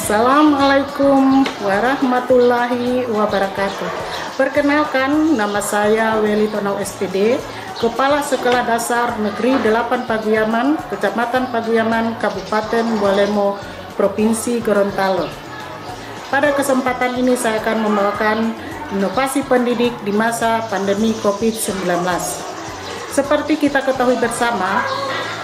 Assalamualaikum warahmatullahi wabarakatuh. Perkenalkan, nama saya Weli Tonau SPD, Kepala Sekolah Dasar Negeri 8 Paguyaman, Kecamatan Paguyaman, Kabupaten Bualemo, Provinsi Gorontalo. Pada kesempatan ini saya akan membawakan inovasi pendidik di masa pandemi COVID-19. Seperti kita ketahui bersama,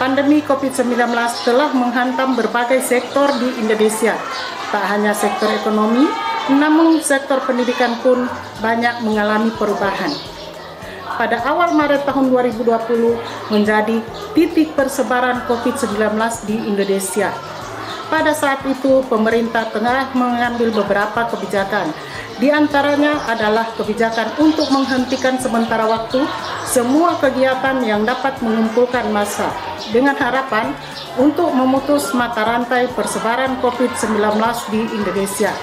pandemi COVID-19 telah menghantam berbagai sektor di Indonesia. Tak hanya sektor ekonomi, namun sektor pendidikan pun banyak mengalami perubahan. Pada awal Maret tahun 2020 menjadi titik persebaran COVID-19 di Indonesia. Pada saat itu, pemerintah tengah mengambil beberapa kebijakan. Di antaranya adalah kebijakan untuk menghentikan sementara waktu semua kegiatan yang dapat mengumpulkan massa dengan harapan untuk memutus mata rantai persebaran COVID-19 di Indonesia.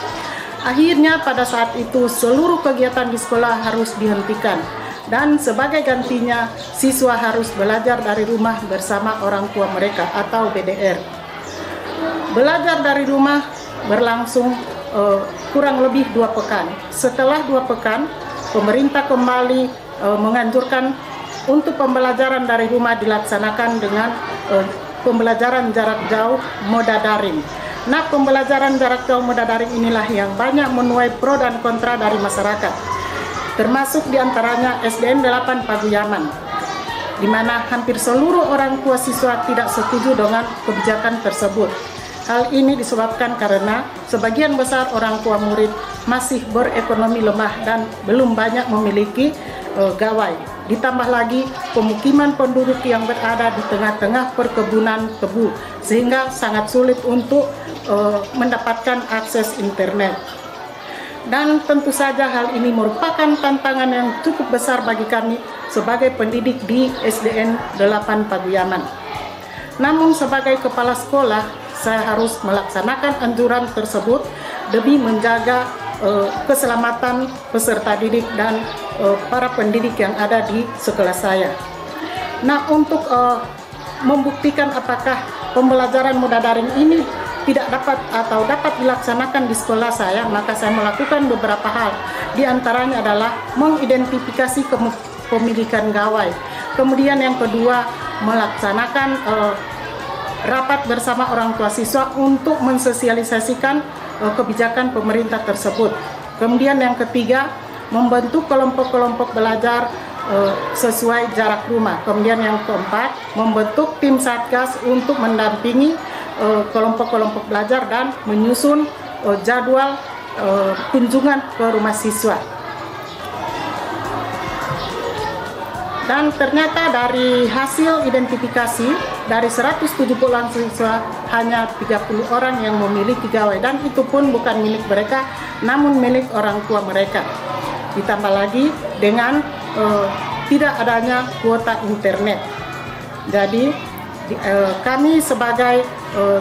Akhirnya pada saat itu seluruh kegiatan di sekolah harus dihentikan dan sebagai gantinya siswa harus belajar dari rumah bersama orang tua mereka atau BDR. Belajar dari rumah berlangsung kurang lebih 2 pekan. Setelah 2 pekan, pemerintah kembali menganjurkan untuk pembelajaran dari rumah dilaksanakan dengan pembelajaran jarak jauh moda daring. Nah, pembelajaran jarak jauh moda daring inilah yang banyak menuai pro dan kontra dari masyarakat, termasuk diantaranya SDN 8 Paguyaman, di mana hampir seluruh orang tua siswa tidak setuju dengan kebijakan tersebut. Hal ini disebabkan karena sebagian besar orang tua murid masih berekonomi lemah dan belum banyak memiliki gawai. Ditambah lagi pemukiman penduduk yang berada di tengah-tengah perkebunan tebu, sehingga sangat sulit untuk mendapatkan akses internet. Dan tentu saja hal ini merupakan tantangan yang cukup besar bagi kami sebagai pendidik di SDN 8 Paguyaman. Namun sebagai kepala sekolah, saya harus melaksanakan anjuran tersebut demi menjaga keselamatan peserta didik dan para pendidik yang ada di sekolah saya. Nah, untuk membuktikan apakah pembelajaran moda daring ini tidak dapat atau dapat dilaksanakan di sekolah saya, maka saya melakukan beberapa hal. Di antaranya adalah mengidentifikasi kepemilikan gawai. Kemudian yang kedua, melaksanakan rapat bersama orang tua siswa untuk mensosialisasikan kebijakan pemerintah tersebut. Kemudian yang ketiga, membentuk kelompok-kelompok belajar sesuai jarak rumah. Kemudian yang keempat, membentuk tim satgas untuk mendampingi kelompok-kelompok belajar dan menyusun jadwal kunjungan ke rumah siswa. Dan ternyata dari hasil identifikasi, dari 170 siswa hanya 30 orang yang memiliki gawai, dan itu pun bukan milik mereka namun milik orang tua mereka. Ditambah lagi dengan tidak adanya kuota internet. Jadi kami sebagai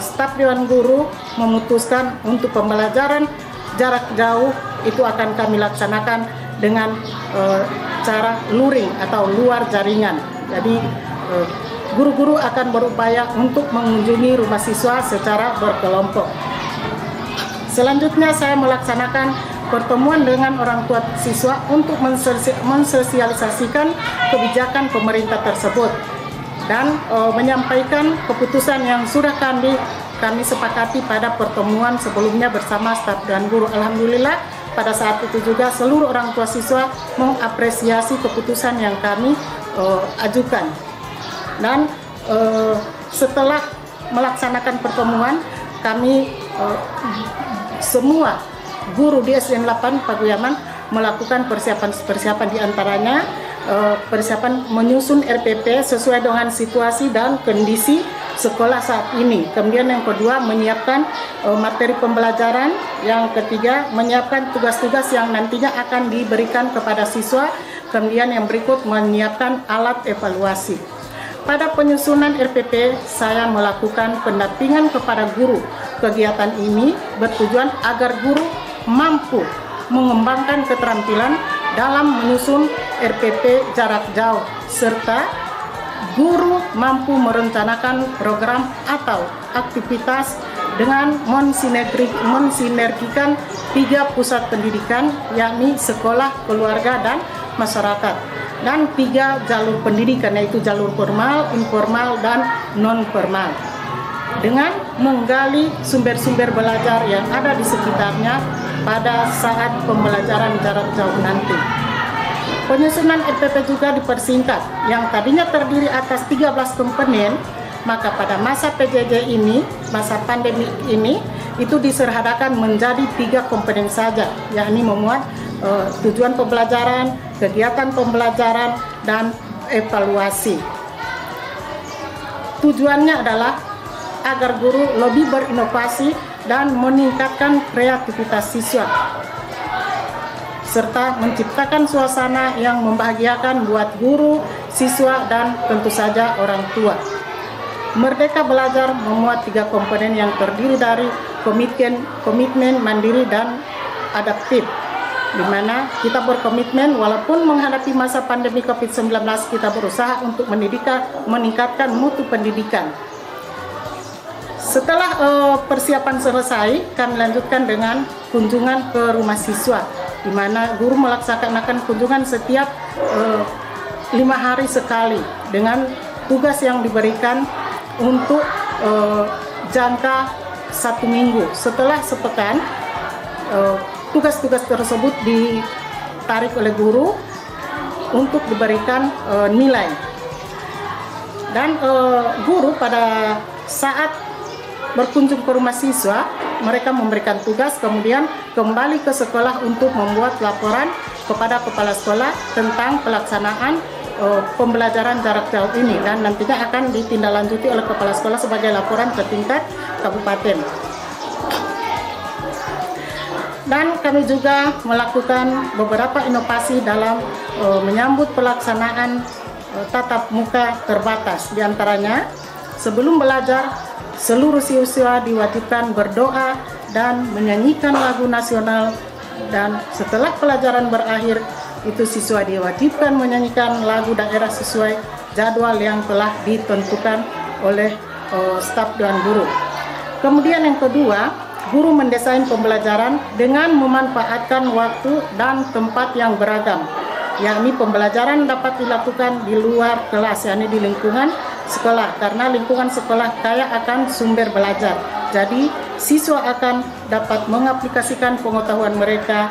staf Dewan Guru memutuskan untuk pembelajaran jarak jauh itu akan kami laksanakan dengan cara luring atau luar jaringan. Jadi guru-guru akan berupaya untuk mengunjungi rumah siswa secara berkelompok. Selanjutnya saya melaksanakan pertemuan dengan orang tua siswa untuk mensosialisasikan kebijakan pemerintah tersebut dan menyampaikan keputusan yang sudah kami sepakati pada pertemuan sebelumnya bersama staf dan guru. Alhamdulillah pada saat itu juga seluruh orang tua siswa mengapresiasi keputusan yang kami ajukan. Dan setelah melaksanakan pertemuan, kami semua guru di SDN 8 Paguyaman melakukan persiapan di antaranya persiapan menyusun RPP sesuai dengan situasi dan kondisi sekolah saat ini. Kemudian yang kedua, menyiapkan materi pembelajaran. Yang ketiga, menyiapkan tugas-tugas yang nantinya akan diberikan kepada siswa. Kemudian yang berikut, menyiapkan alat evaluasi. Pada penyusunan RPP, saya melakukan pendampingan kepada guru. Kegiatan ini bertujuan agar guru mampu mengembangkan keterampilan dalam menyusun RPP jarak jauh, serta guru mampu merencanakan program atau aktivitas dengan mensinergikan 3 pusat pendidikan, yakni sekolah, keluarga, dan masyarakat, dan 3 jalur pendidikan, yaitu jalur formal, informal, dan non-formal, dengan menggali sumber-sumber belajar yang ada di sekitarnya pada saat pembelajaran jarak jauh nanti. Penyusunan RPP juga dipersingkat, yang tadinya terdiri atas 13 komponen, maka pada masa PJJ ini, masa pandemi ini, itu diserahkan menjadi 3 komponen saja, yakni memuat tujuan pembelajaran, kegiatan pembelajaran, dan evaluasi. Tujuannya adalah agar guru lebih berinovasi dan meningkatkan kreativitas siswa, serta menciptakan suasana yang membahagiakan buat guru, siswa, dan tentu saja orang tua. Merdeka Belajar memuat 3 komponen yang terdiri dari komitmen mandiri dan adaptif, di mana kita berkomitmen walaupun menghadapi masa pandemi COVID-19, kita berusaha untuk meningkatkan mutu pendidikan. Setelah persiapan selesai, kami lanjutkan dengan kunjungan ke rumah siswa, di mana guru melaksanakan kunjungan setiap 5 hari sekali dengan tugas yang diberikan untuk jangka 1 minggu. Setelah sepekan, tugas-tugas tersebut ditarik oleh guru untuk diberikan nilai. Dan guru pada saat berkunjung ke rumah siswa, mereka memberikan tugas, kemudian kembali ke sekolah untuk membuat laporan kepada kepala sekolah tentang pelaksanaan pembelajaran jarak jauh ini, dan nantinya akan ditindaklanjuti oleh kepala sekolah sebagai laporan ke tingkat kabupaten. Dan kami juga melakukan beberapa inovasi dalam menyambut pelaksanaan tatap muka terbatas. Di antaranya, sebelum belajar, seluruh siswa diwajibkan berdoa dan menyanyikan lagu nasional, dan setelah pelajaran berakhir, itu siswa diwajibkan menyanyikan lagu daerah sesuai jadwal yang telah ditentukan oleh staf dan guru. Kemudian yang kedua, guru mendesain pembelajaran dengan memanfaatkan waktu dan tempat yang beragam, yakni pembelajaran dapat dilakukan di luar kelas, yakni di lingkungan sekolah, karena lingkungan sekolah kaya akan sumber belajar. Jadi siswa akan dapat mengaplikasikan pengetahuan mereka,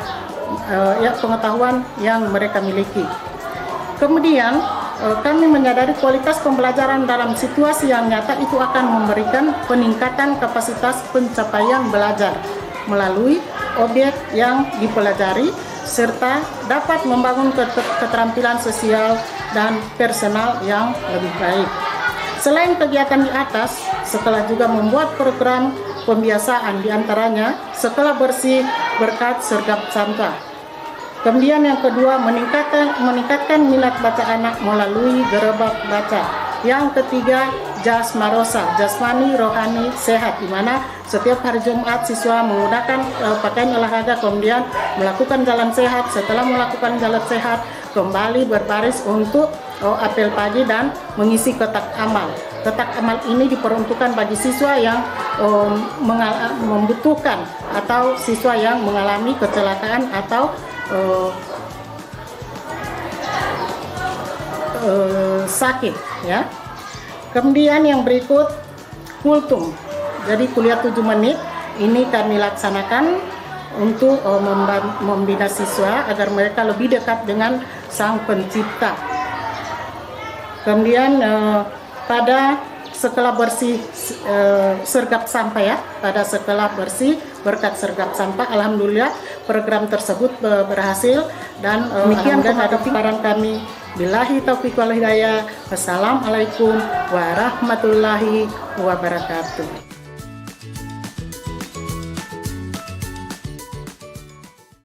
pengetahuan yang mereka miliki. Kemudian kami menyadari kualitas pembelajaran dalam situasi yang nyata itu akan memberikan peningkatan kapasitas pencapaian belajar melalui objek yang dipelajari, serta dapat membangun keterampilan sosial dan personal yang lebih baik. Selain kegiatan di atas, sekolah juga membuat program pembiasaan, diantaranya sekolah bersih berkat sergap sampah. Kemudian yang kedua, meningkatkan minat baca anak melalui gerobak baca. Yang ketiga, jasmarosa, jasmani, rohani, sehat, di mana setiap hari Jumat siswa menggunakan pakaian olahraga, kemudian melakukan jalan sehat. Setelah melakukan jalan sehat, kembali berbaris untuk apel pagi dan mengisi kotak amal. Kotak amal ini diperuntukkan bagi siswa yang membutuhkan atau siswa yang mengalami kecelakaan atau sakit, ya. Kemudian yang berikut, kultum. Jadi kuliah 7 menit ini kami laksanakan untuk membina siswa agar mereka lebih dekat dengan Sang Pencipta. Kemudian pada sekolah bersih sergap sampah, ya, pada sekolah bersih berkat sergap sampah, alhamdulillah program tersebut berhasil, dan demikian pemaparan kami. Billahi taufiq wal hidayah. Wassalamualaikum warahmatullahi wabarakatuh.